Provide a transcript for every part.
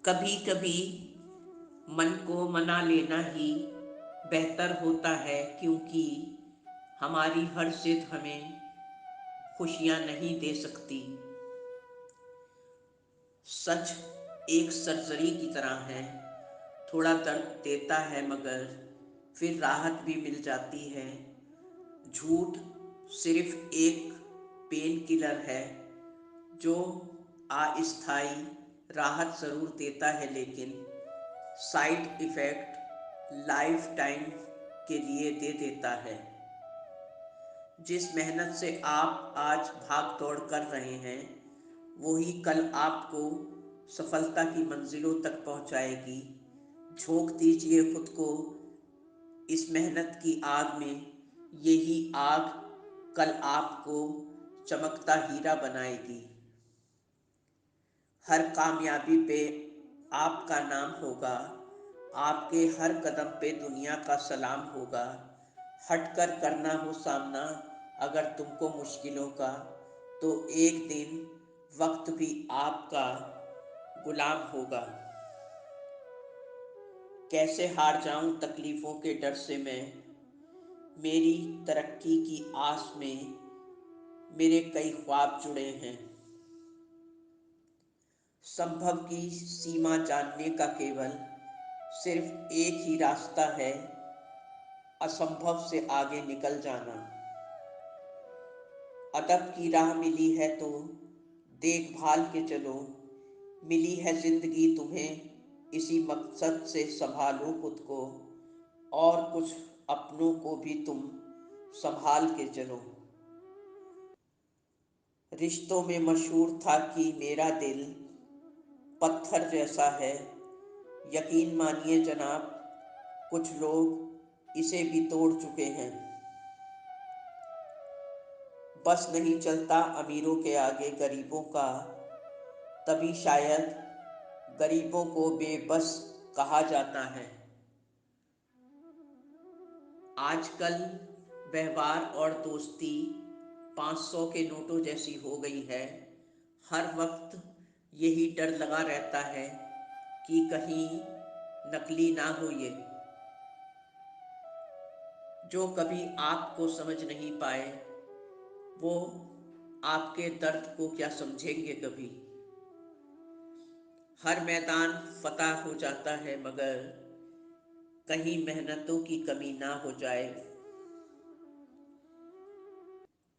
कभी कभी मन को मना लेना ही बेहतर होता है, क्योंकि हमारी हर जिद हमें खुशियाँ नहीं दे सकती। सच एक सर्जरी की तरह है, थोड़ा दर्द देता है मगर फिर राहत भी मिल जाती है। झूठ सिर्फ एक पेन किलर है जो अस्थायी राहत ज़रूर देता है, लेकिन साइड इफ़ेक्ट लाइफ टाइम के लिए दे देता है। जिस मेहनत से आप आज भाग दौड़ कर रहे हैं, वही कल आपको सफलता की मंजिलों तक पहुंचाएगी। झोंक दीजिए खुद को इस मेहनत की आग में, यही आग कल आपको चमकता हीरा बनाएगी। हर कामयाबी पे आपका नाम होगा, आपके हर कदम पे दुनिया का सलाम होगा। हट कर करना हो सामना अगर तुमको मुश्किलों का, तो एक दिन वक्त भी आपका गुलाम होगा। कैसे हार जाऊं तकलीफ़ों के डर से मैं, मेरी तरक्की की आस में मेरे कई ख्वाब जुड़े हैं। संभव की सीमा जानने का केवल सिर्फ एक ही रास्ता है, असंभव से आगे निकल जाना। अदब की राह मिली है तो देखभाल के चलो, मिली है जिंदगी तुम्हें इसी मकसद से संभालो खुद को, और कुछ अपनों को भी तुम संभाल के चलो। रिश्तों में मशहूर था कि मेरा दिल पत्थर जैसा है, यकीन मानिए जनाब कुछ लोग इसे भी तोड़ चुके हैं। बस नहीं चलता अमीरों के आगे गरीबों का, तभी शायद गरीबों को बेबस कहा जाता है। आजकल व्यवहार और दोस्ती 500 के नोटों जैसी हो गई है। हर वक्त यही डर लगा रहता है कि कहीं नकली ना हो ये। जो कभी आपको समझ नहीं पाए, वो आपके दर्द को क्या समझेंगे कभी। हर मैदान फतह हो जाता है, मगर कहीं मेहनतों की कमी ना हो जाए।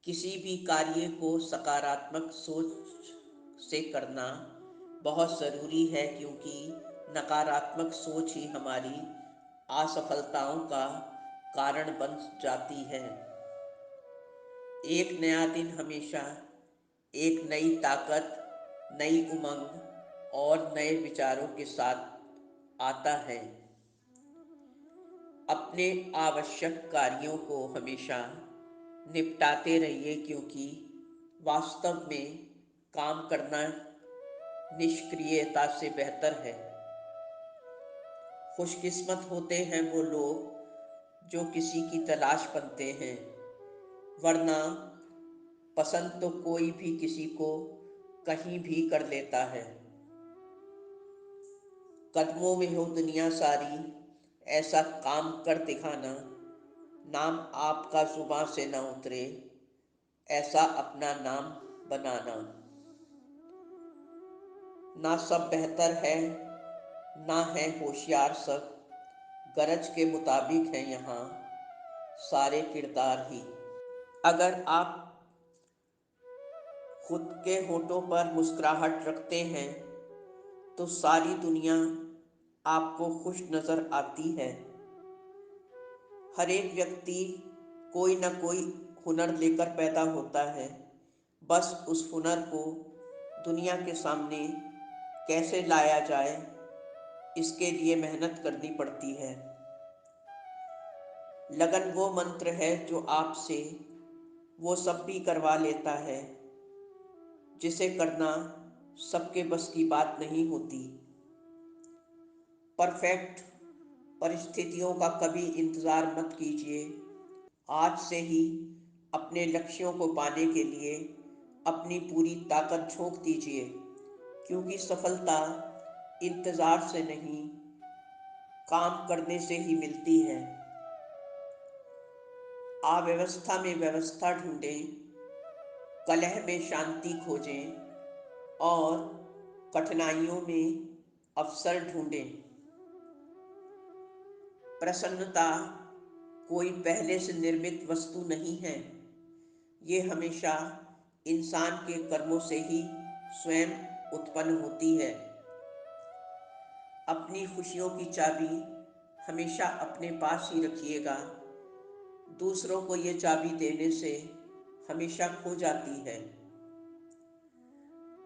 किसी भी कार्य को सकारात्मक सोच से करना बहुत ज़रूरी है, क्योंकि नकारात्मक सोच ही हमारी असफलताओं का कारण बन जाती है। एक नया दिन हमेशा एक नई ताकत, नई उमंग और नए विचारों के साथ आता है। अपने आवश्यक कार्यों को हमेशा निपटाते रहिए, क्योंकि वास्तव में काम करना निष्क्रियता से बेहतर है। खुशकिस्मत होते हैं वो लोग जो किसी की तलाश बनते हैं, वरना पसंद तो कोई भी किसी को कहीं भी कर लेता है। कदमों में हो दुनिया सारी, ऐसा काम कर दिखाना, नाम आपका जुबां से न उतरे, ऐसा अपना नाम बनाना। ना सब बेहतर है, ना है होशियार सब, गरज के मुताबिक है यहाँ सारे किरदार ही। अगर आप खुद के होठों पर मुस्कुराहट रखते हैं, तो सारी दुनिया आपको खुश नज़र आती है। हर एक व्यक्ति कोई न कोई हुनर लेकर पैदा होता है, बस उस हुनर को दुनिया के सामने कैसे लाया जाए, इसके लिए मेहनत करनी पड़ती है। लगन वो मंत्र है जो आपसे वो सब भी करवा लेता है, जिसे करना सबके बस की बात नहीं होती। परफेक्ट परिस्थितियों का कभी इंतज़ार मत कीजिए। आज से ही अपने लक्ष्यों को पाने के लिए अपनी पूरी ताकत झोंक दीजिए, क्योंकि सफलता इंतज़ार से नहीं, काम करने से ही मिलती है। अव्यवस्था में व्यवस्था ढूंढें, कलह में शांति खोजें और कठिनाइयों में अवसर ढूंढें। प्रसन्नता कोई पहले से निर्मित वस्तु नहीं है, ये हमेशा इंसान के कर्मों से ही स्वयं उत्पन्न होती है। अपनी खुशियों की चाबी हमेशा अपने पास ही रखिएगा, दूसरों को ये चाबी देने से हमेशा खो जाती है।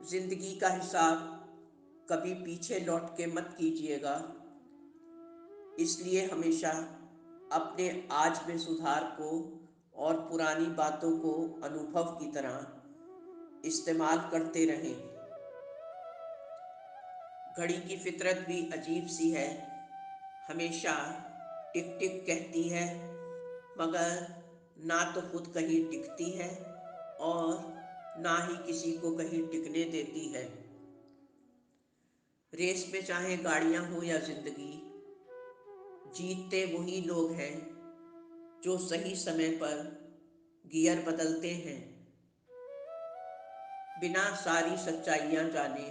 जिंदगी का हिसाब कभी पीछे लौट के मत कीजिएगा, इसलिए हमेशा अपने आज में सुधार को और पुरानी बातों को अनुभव की तरह इस्तेमाल करते रहें। घड़ी की फितरत भी अजीब सी है, हमेशा टिक टिक कहती है, मगर ना तो खुद कहीं टिकती है और ना ही किसी को कहीं टिकने देती है। रेस में चाहे गाड़ियां हो या जिंदगी, जीतते वही लोग हैं जो सही समय पर गियर बदलते हैं। बिना सारी सच्चाइयां जाने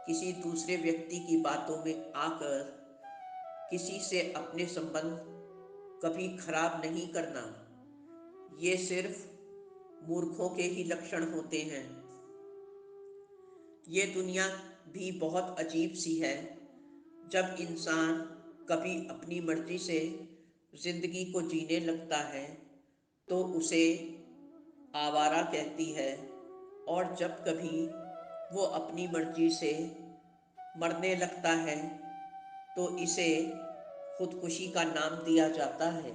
किसी दूसरे व्यक्ति की बातों में आकर किसी से अपने संबंध कभी खराब नहीं करना, ये सिर्फ मूर्खों के ही लक्षण होते हैं। ये दुनिया भी बहुत अजीब सी है, जब इंसान कभी अपनी मर्जी से जिंदगी को जीने लगता है तो उसे आवारा कहती है, और जब कभी वो अपनी मर्जी से मरने लगता है तो इसे खुदकुशी का नाम दिया जाता है।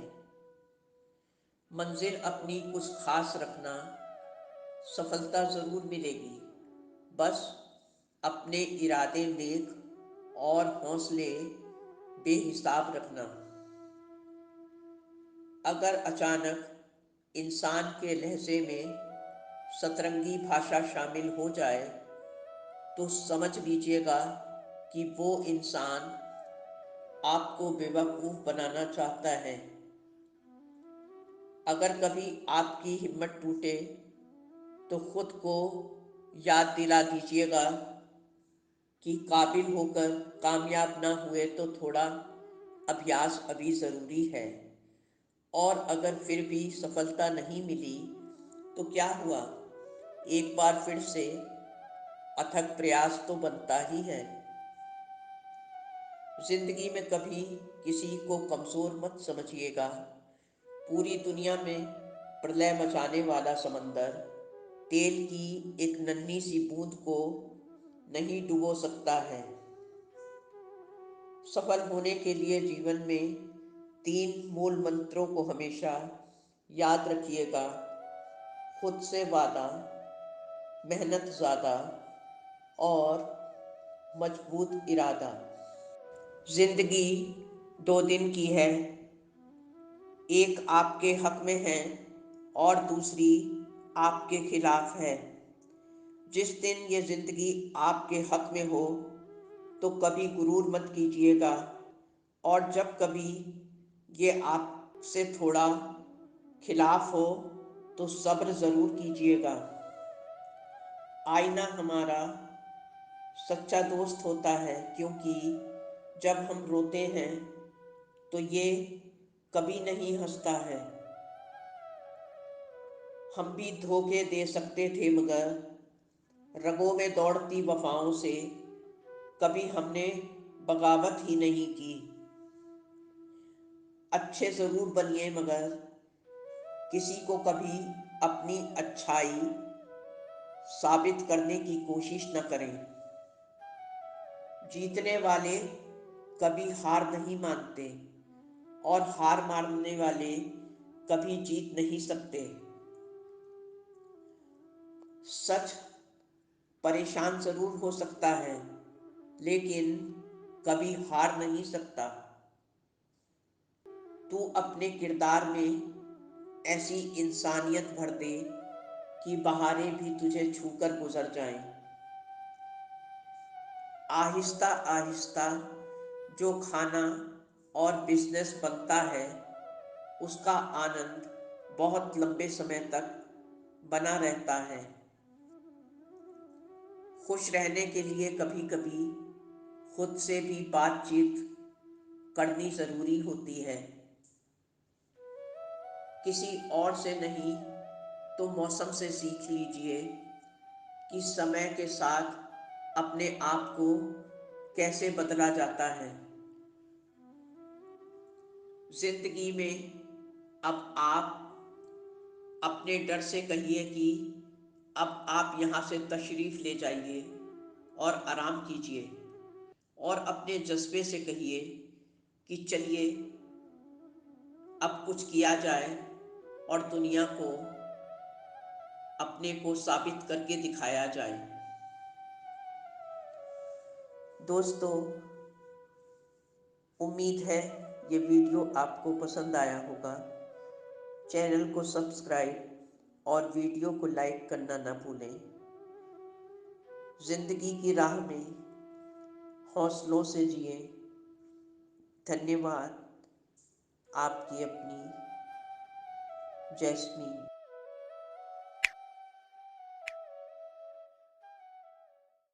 मंजिल अपनी कुछ खास रखना, सफलता ज़रूर मिलेगी, बस अपने इरादे नेक और हौसले बेहिसाब रखना। अगर अचानक इंसान के लहजे में सतरंगी भाषा शामिल हो जाए तो समझ लीजिएगा कि वो इंसान आपको बेवकूफ़ बनाना चाहता है। अगर कभी आपकी हिम्मत टूटे तो खुद को याद दिला दीजिएगा कि काबिल होकर कामयाब ना हुए तो थोड़ा अभ्यास अभी ज़रूरी है। और अगर फिर भी सफलता नहीं मिली तो क्या हुआ, एक बार फिर से अथक प्रयास तो बनता ही है। जिंदगी में कभी किसी को कमज़ोर मत समझिएगा, पूरी दुनिया में प्रलय मचाने वाला समंदर तेल की एक नन्ही सी बूंद को नहीं डुबो सकता है। सफल होने के लिए जीवन में 3 मूल मंत्रों को हमेशा याद रखिएगा: खुद से वादा, मेहनत ज़्यादा और मजबूत इरादा। जिंदगी 2 दिन की है, एक आपके हक में है और दूसरी आपके खिलाफ है। जिस दिन ये जिंदगी आपके हक में हो तो कभी गुरूर मत कीजिएगा, और जब कभी ये आपसे थोड़ा खिलाफ हो तो सब्र ज़रूर कीजिएगा। आईना हमारा सच्चा दोस्त होता है, क्योंकि जब हम रोते हैं तो ये कभी नहीं हंसता है। हम भी धोखे दे सकते थे, मगर रगों में दौड़ती वफाओं से कभी हमने बगावत ही नहीं की। अच्छे ज़रूर बनिए, मगर किसी को कभी अपनी अच्छाई साबित करने की कोशिश न करें। जीतने वाले कभी हार नहीं मानते और हार मानने वाले कभी जीत नहीं सकते। सच परेशान जरूर हो सकता है, लेकिन कभी हार नहीं सकता। तू अपने किरदार में ऐसी इंसानियत भर दे कि बहारें भी तुझे छूकर गुजर जाएं। आहिस्ता आहिस्ता जो खाना और बिजनेस बनता है उसका आनंद बहुत लंबे समय तक बना रहता है। खुश रहने के लिए कभी कभी खुद से भी बातचीत करनी ज़रूरी होती है। किसी और से नहीं तो मौसम से सीख लीजिए कि समय के साथ अपने आप को कैसे बदला जाता है। जिंदगी में अब आप अपने डर से कहिए कि अब आप यहाँ से तशरीफ़ ले जाइए और आराम कीजिए, और अपने जज्बे से कहिए कि चलिए अब कुछ किया जाए और दुनिया को अपने को साबित करके दिखाया जाए। दोस्तों, उम्मीद है ये वीडियो आपको पसंद आया होगा। चैनल को सब्सक्राइब और वीडियो को लाइक करना ना भूलें। जिंदगी की राह में हौसलों से जिए। धन्यवाद। आपकी अपनी जैस्मीन।